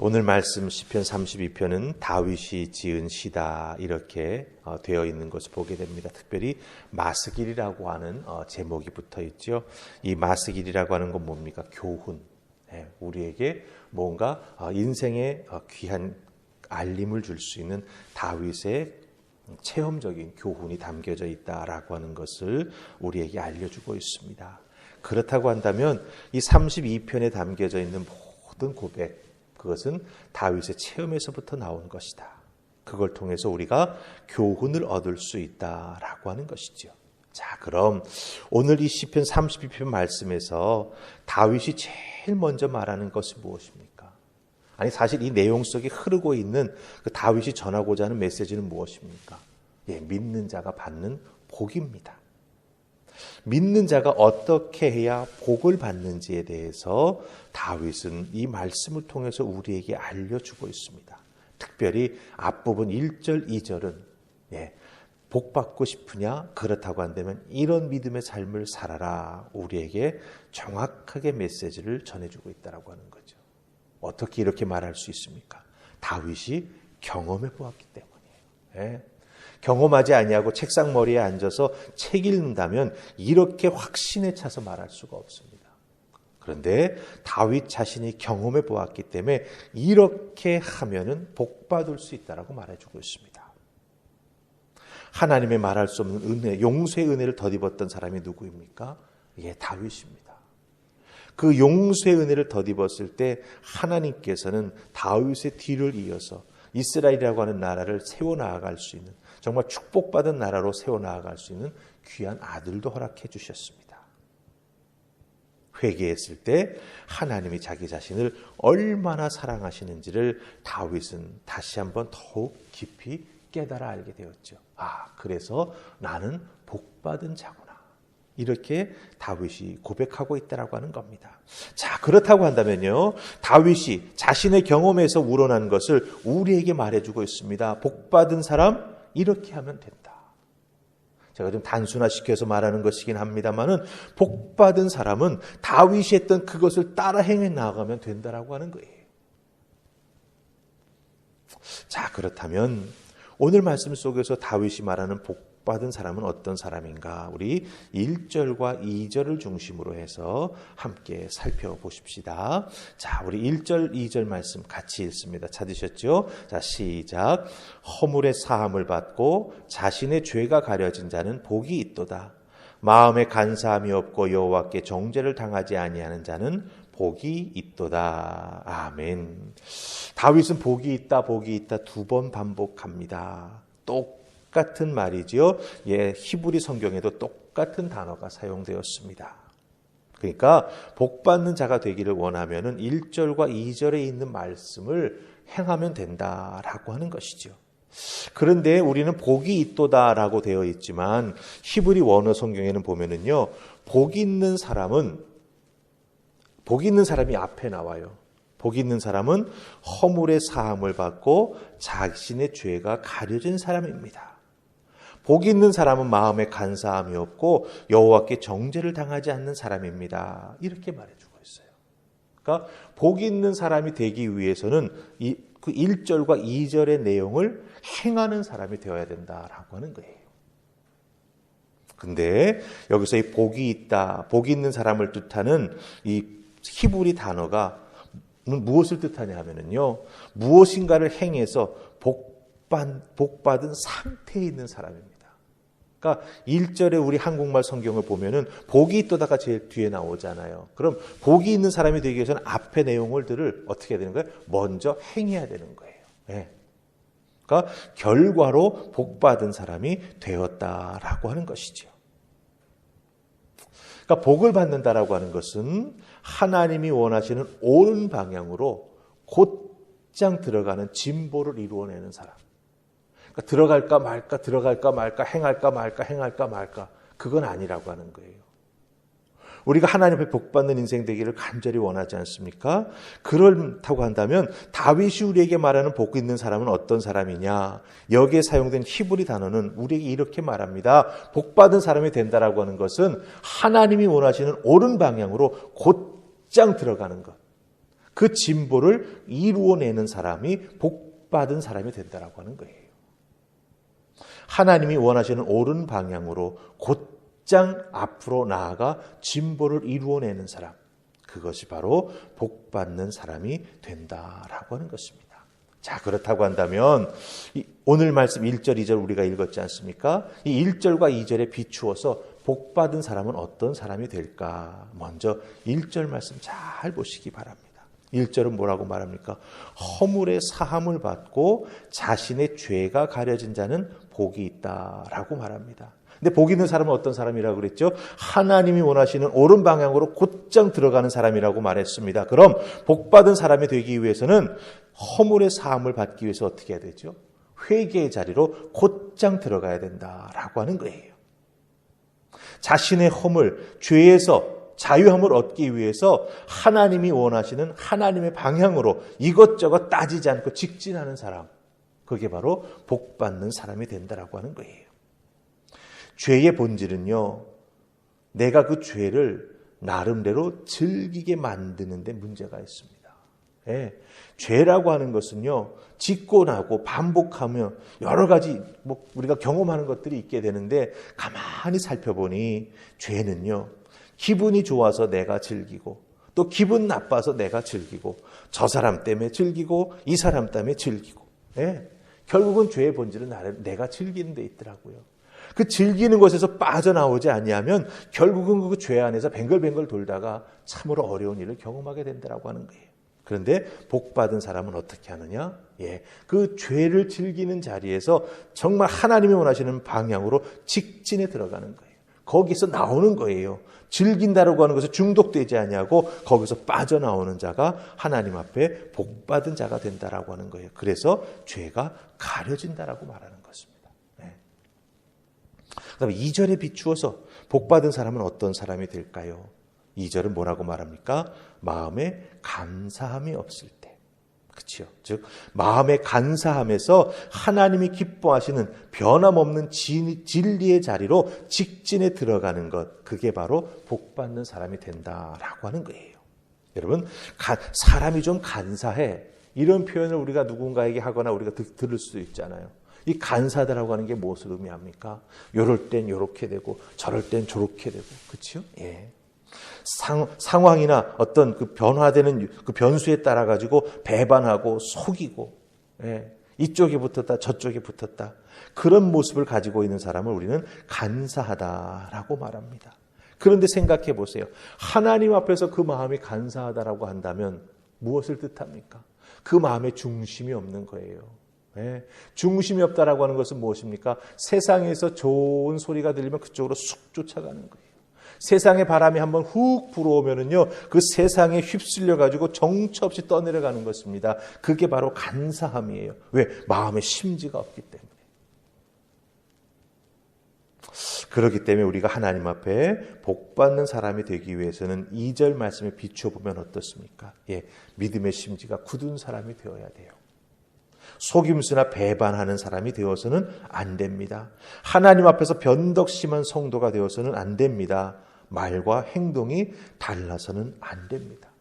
오늘 말씀 시편 32편은 다윗이 지은 시다 이렇게 되어 있는 것을 보게 됩니다. 특별히 마스길이라고 하는 제목이 붙어 있죠. 이 마스길이라고 하는 건 뭡니까? 교훈. 우리에게 뭔가 인생의 귀한 알림을 줄 수 있는 다윗의 체험적인 교훈이 담겨져 있다라고 하는 것을 우리에게 알려주고 있습니다. 그렇다고 한다면 이 32편에 담겨져 있는 모든 고백, 그것은 다윗의 체험에서부터 나온 것이다. 그걸 통해서 우리가 교훈을 얻을 수 있다라고 하는 것이죠. 자, 그럼 오늘 이 시편 32편 말씀에서 다윗이 제일 먼저 말하는 것이 무엇입니까? 아니, 사실 이 내용 속에 흐르고 있는 그 다윗이 전하고자 하는 메시지는 무엇입니까? 믿는 자가 받는 복입니다. 믿는 자가 어떻게 해야 복을 받는지에 대해서 다윗은 이 말씀을 통해서 우리에게 알려주고 있습니다. 특별히 앞부분 1절, 2절은 복 받고 싶으냐? 그렇다고 한다면 이런 믿음의 삶을 살아라. 우리에게 정확하게 메시지를 전해주고 있다고 하는 거죠. 어떻게 이렇게 말할 수 있습니까? 다윗이 경험해 보았기 때문이에요. 경험하지 아니하고 책상 머리에 앉아서 책 읽는다면 이렇게 확신에 차서 말할 수가 없습니다. 그런데 다윗 자신이 경험해 보았기 때문에 이렇게 하면은 복 받을 수 있다라고 말해주고 있습니다. 하나님의 말할 수 없는 은혜, 용서의 은혜를 덧입었던 사람이 누구입니까? 다윗입니다. 그 용서의 은혜를 덧입었을 때 하나님께서는 다윗의 뒤를 이어서 이스라엘이라고 하는 나라를 세워나갈 수 있는, 정말 축복받은 나라로 세워나갈 수 있는 귀한 아들도 허락해 주셨습니다. 회개했을 때 하나님이 자기 자신을 얼마나 사랑하시는지를 다윗은 다시 한번 더욱 깊이 깨달아 알게 되었죠. 그래서 나는 복받은 자구나. 이렇게 다윗이 고백하고 있다라고 하는 겁니다. 자, 그렇다고 한다면요, 다윗이 자신의 경험에서 우러난 것을 우리에게 말해주고 있습니다. 복받은 사람, 이렇게 하면 된다. 제가 좀 단순화시켜서 말하는 것이긴 합니다만은 복받은 사람은 다윗이 했던 그것을 따라 행해 나아가면 된다라고 하는 거예요. 자, 그렇다면 오늘 말씀 속에서 다윗이 말하는 복받은 사람은 어떤 사람인가? 우리 1절과 2절을 중심으로 해서 함께 살펴보십시다. 자, 우리 1절, 2절 말씀 같이 읽습니다. 찾으셨죠? 자, 시작. 허물의 사함을 받고 자신의 죄가 가려진 자는 복이 있도다. 마음에 간사함이 없고 여호와께 정죄를 당하지 아니하는 자는 복이 있도다. 아멘. 다윗은 복이 있다, 복이 있다 두 번 반복합니다. 똑같은 말이지요. 히브리 성경에도 똑같은 단어가 사용되었습니다. 그러니까 복 받는 자가 되기를 원하면은 1절과 2절에 있는 말씀을 행하면 된다라고 하는 것이죠. 그런데 우리는 복이 있도다라고 되어 있지만 히브리 원어 성경에는 보면은요, 복 있는 사람이 앞에 나와요. 복 있는 사람은 허물의 사함을 받고 자신의 죄가 가려진 사람입니다. 복 있는 사람은 마음에 간사함이 없고 여호와께 정죄를 당하지 않는 사람입니다. 이렇게 말해주고 있어요. 그러니까 복 있는 사람이 되기 위해서는 그 1절과 2절의 내용을 행하는 사람이 되어야 된다라고 하는 거예요. 근데 여기서 이 복이 있다, 복 있는 사람을 뜻하는 이 히브리 단어가 무엇을 뜻하냐 하면은요, 무엇인가를 행해서 복받은 상태에 있는 사람입니다. 그러니까 1절에 우리 한국말 성경을 보면은 복이 있도다가 제일 뒤에 나오잖아요. 그럼 복이 있는 사람이 되기 위해서는 앞에 내용들을 어떻게 해야 되는 거예요? 먼저 행해야 되는 거예요. 그러니까 결과로 복받은 사람이 되었다라고 하는 것이죠. 그러니까 복을 받는다라고 하는 것은 하나님이 원하시는 옳은 방향으로 곧장 들어가는 진보를 이루어내는 사람. 그러니까 들어갈까 말까, 행할까 말까, 그건 아니라고 하는 거예요. 우리가 하나님 앞에 복받는 인생 되기를 간절히 원하지 않습니까? 그렇다고 한다면 다윗이 우리에게 말하는 복 있는 사람은 어떤 사람이냐? 여기에 사용된 히브리 단어는 우리에게 이렇게 말합니다. 복받은 사람이 된다라고 하는 것은 하나님이 원하시는 옳은 방향으로 곧장 들어가는 것. 그 진보를 이루어내는 사람이 복받은 사람이 된다라고 하는 거예요. 하나님이 원하시는 옳은 방향으로 곧장 앞으로 나아가 진보를 이루어내는 사람, 그것이 바로 복받는 사람이 된다라고 하는 것입니다. 자, 그렇다고 한다면 오늘 말씀 1절, 2절 우리가 읽었지 않습니까? 이 1절과 2절에 비추어서 복받은 사람은 어떤 사람이 될까? 먼저 1절 말씀 잘 보시기 바랍니다. 1절은 뭐라고 말합니까? 허물의 사함을 받고 자신의 죄가 가려진 자는 복이 있다라고 말합니다. 근데 복 있는 사람은 어떤 사람이라고 그랬죠? 하나님이 원하시는 옳은 방향으로 곧장 들어가는 사람이라고 말했습니다. 그럼 복받은 사람이 되기 위해서는 허물의 사함을 받기 위해서 어떻게 해야 되죠? 회개의 자리로 곧장 들어가야 된다라고 하는 거예요. 자신의 허물, 죄에서 자유함을 얻기 위해서 하나님이 원하시는 하나님의 방향으로 이것저것 따지지 않고 직진하는 사람, 그게 바로 복받는 사람이 된다라고 하는 거예요. 죄의 본질은요, 내가 그 죄를 나름대로 즐기게 만드는 데 문제가 있습니다. 예, 죄라고 하는 것은요, 짓고 나고 반복하며 여러 가지 우리가 경험하는 것들이 있게 되는데, 가만히 살펴보니 죄는요, 기분이 좋아서 내가 즐기고 또 기분 나빠서 내가 즐기고 저 사람 때문에 즐기고 이 사람 때문에 즐기고, 예, 결국은 죄의 본질은 내가 즐기는 데 있더라고요. 그 즐기는 것에서 빠져나오지 아니하면 결국은 그 죄 안에서 뱅글뱅글 돌다가 참으로 어려운 일을 경험하게 된다라고 하는 거예요. 그런데 복받은 사람은 어떻게 하느냐? 예, 그 죄를 즐기는 자리에서 정말 하나님이 원하시는 방향으로 직진에 들어가는 거예요. 거기서 나오는 거예요. 즐긴다라고 하는 것에 중독되지 아니하고 거기서 빠져나오는 자가 하나님 앞에 복받은 자가 된다라고 하는 거예요. 그래서 죄가 가려진다라고 말하는 것입니다. 네. 그다음에 2절에 비추어서 복받은 사람은 어떤 사람이 될까요? 2절은 뭐라고 말합니까? 마음에 감사함이 없을 때. 그렇죠. 즉 마음의 간사함에서 하나님이 기뻐하시는 변함없는 진리의 자리로 직진에 들어가는 것, 그게 바로 복받는 사람이 된다라고 하는 거예요. 여러분, 사람이 좀 간사해, 이런 표현을 우리가 누군가에게 하거나 우리가 들을 수도 있잖아요. 이 간사다라고 하는 게 무엇을 의미합니까? 이럴 땐 이렇게 되고 저럴 땐 저렇게 되고, 그렇죠? 예. 상황이나 어떤 그 변화되는 그 변수에 따라 가지고 배반하고 속이고, 예, 이쪽에 붙었다 저쪽에 붙었다, 그런 모습을 가지고 있는 사람을 우리는 간사하다라고 말합니다. 그런데 생각해 보세요. 하나님 앞에서 그 마음이 간사하다라고 한다면 무엇을 뜻합니까? 그 마음에 중심이 없는 거예요. 예, 중심이 없다라고 하는 것은 무엇입니까? 세상에서 좋은 소리가 들리면 그쪽으로 쑥 쫓아가는 거예요. 세상의 바람이 한번 훅 불어오면은요, 그 세상에 휩쓸려 가지고 정처 없이 떠내려가는 것입니다. 그게 바로 간사함이에요. 왜? 마음에 심지가 없기 때문에. 그렇기 때문에 우리가 하나님 앞에 복받는 사람이 되기 위해서는 2절 말씀에 비춰보면 어떻습니까? 예, 믿음의 심지가 굳은 사람이 되어야 돼요. 속임수나 배반하는 사람이 되어서는 안 됩니다. 하나님 앞에서 변덕심한 성도가 되어서는 안 됩니다. 말과 행동이 달라서는 안 됩니다.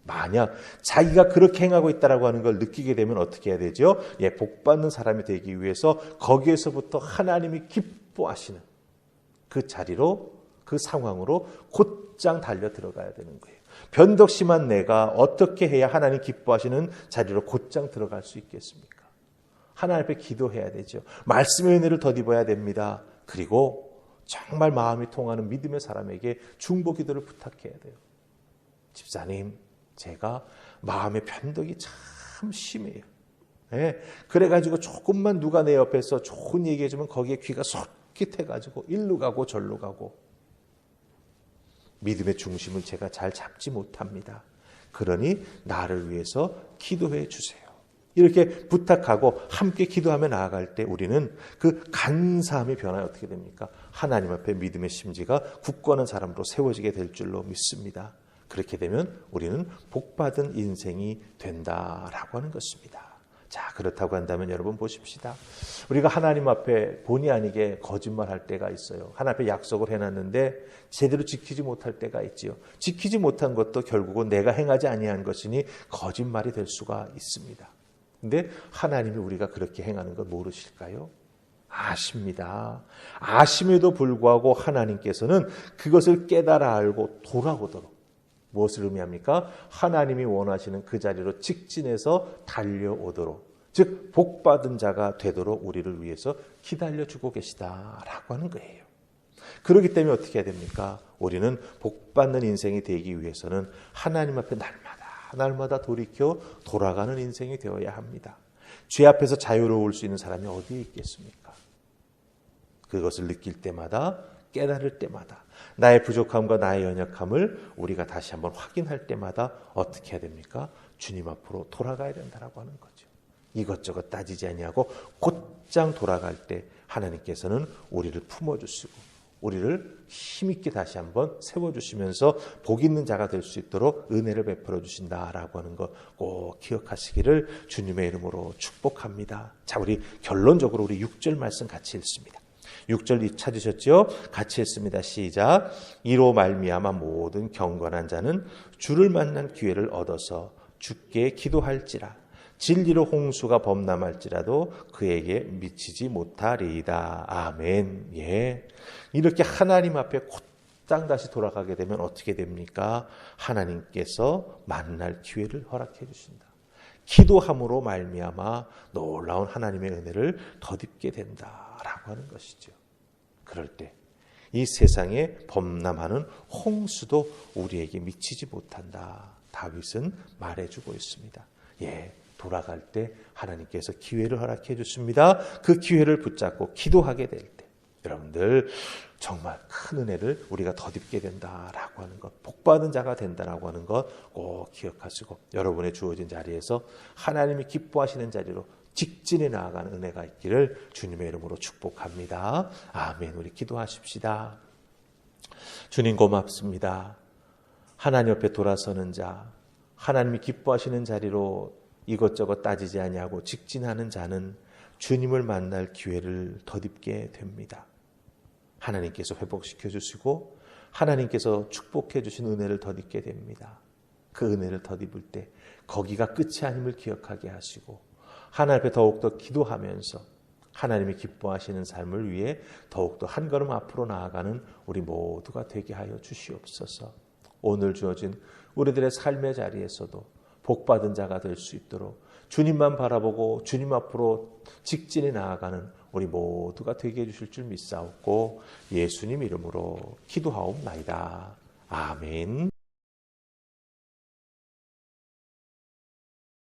만약 자기가 그렇게 행하고 있다라고 하는 걸 느끼게 되면 어떻게 해야 되죠? 예, 복받는 사람이 되기 위해서 거기에서부터 하나님이 기뻐하시는 그 자리로, 그 상황으로 곧장 달려 들어가야 되는 거예요. 변덕심한 내가 어떻게 해야 하나님 기뻐하시는 자리로 곧장 들어갈 수 있겠습니까? 하나님 앞에 기도해야 되죠. 말씀의 은혜를 덧입어야 됩니다. 그리고 정말 마음이 통하는 믿음의 사람에게 중보 기도를 부탁해야 돼요. 집사님, 제가 마음의 변덕이 참 심해요. 네, 그래가지고 조금만 누가 내 옆에서 좋은 얘기해주면 거기에 귀가 솔깃해가지고 일로 가고 절로 가고, 믿음의 중심을 제가 잘 잡지 못합니다. 그러니 나를 위해서 기도해 주세요. 이렇게 부탁하고 함께 기도하며 나아갈 때 우리는 그 간사함의 변화가 어떻게 됩니까? 하나님 앞에 믿음의 심지가 굳건한 사람으로 세워지게 될 줄로 믿습니다. 그렇게 되면 우리는 복받은 인생이 된다라고 하는 것입니다. 자, 그렇다고 한다면 여러분 보십시다. 우리가 하나님 앞에 본의 아니게 거짓말할 때가 있어요. 하나님 앞에 약속을 해놨는데 제대로 지키지 못할 때가 있지요. 지키지 못한 것도 결국은 내가 행하지 아니한 것이니 거짓말이 될 수가 있습니다. 근데 하나님이 우리가 그렇게 행하는 걸 모르실까요? 아십니다. 아심에도 불구하고 하나님께서는 그것을 깨달아 알고 돌아오도록, 무엇을 의미합니까? 하나님이 원하시는 그 자리로 직진해서 달려오도록, 즉 복받은 자가 되도록 우리를 위해서 기다려주고 계시다라고 하는 거예요. 그렇기 때문에 어떻게 해야 됩니까? 우리는 복받는 인생이 되기 위해서는 하나님 앞에 날마다 돌이켜 돌아가는 인생이 되어야 합니다. 죄 앞에서 자유로울 수 있는 사람이 어디에 있겠습니까? 그것을 느낄 때마다, 깨달을 때마다, 나의 부족함과 나의 연약함을 우리가 다시 한번 확인할 때마다 어떻게 해야 됩니까? 주님 앞으로 돌아가야 된다라고 하는 거죠. 이것저것 따지지 아니하고 곧장 돌아갈 때 하나님께서는 우리를 품어주시고 우리를 힘있게 다시 한번 세워주시면서 복 있는 자가 될 수 있도록 은혜를 베풀어 주신다라고 하는 것 꼭 기억하시기를 주님의 이름으로 축복합니다. 자, 우리 결론적으로 우리 6절 말씀 같이 읽습니다. 6절 찾으셨죠? 같이 읽습니다. 시작. 이로 말미암아 모든 경건한 자는 주를 만난 기회를 얻어서 주께 기도할지라. 진리로 홍수가 범람할지라도 그에게 미치지 못하리이다. 아멘. 예. 이렇게 하나님 앞에 곧장 다시 돌아가게 되면 어떻게 됩니까? 하나님께서 만날 기회를 허락해 주신다. 기도함으로 말미암아 놀라운 하나님의 은혜를 덧입게 된다라고 하는 것이죠. 그럴 때 이 세상에 범람하는 홍수도 우리에게 미치지 못한다. 다윗은 말해주고 있습니다. 예, 돌아갈 때 하나님께서 기회를 허락해 주십니다. 그 기회를 붙잡고 기도하게 될 때 여러분들 정말 큰 은혜를 우리가 덧입게 된다라고 하는 것, 복받은 자가 된다라고 하는 것 꼭 기억하시고 여러분의 주어진 자리에서 하나님이 기뻐하시는 자리로 직진해 나아가는 은혜가 있기를 주님의 이름으로 축복합니다. 아멘. 우리 기도하십시다. 주님 고맙습니다. 하나님 옆에 돌아서는 자, 하나님이 기뻐하시는 자리로 이것저것 따지지 아니하고 직진하는 자는 주님을 만날 기회를 덧입게 됩니다. 하나님께서 회복시켜 주시고 하나님께서 축복해 주신 은혜를 덧입게 됩니다. 그 은혜를 덧입을 때 거기가 끝이 아님을 기억하게 하시고 하나님 앞에 더욱더 기도하면서 하나님이 기뻐하시는 삶을 위해 더욱더 한 걸음 앞으로 나아가는 우리 모두가 되게 하여 주시옵소서. 오늘 주어진 우리들의 삶의 자리에서도 복받은 자가 될 수 있도록 주님만 바라보고 주님 앞으로 직진해 나아가는 우리 모두가 되게 해주실 줄 믿사옵고 예수님 이름으로 기도하옵나이다. 아멘.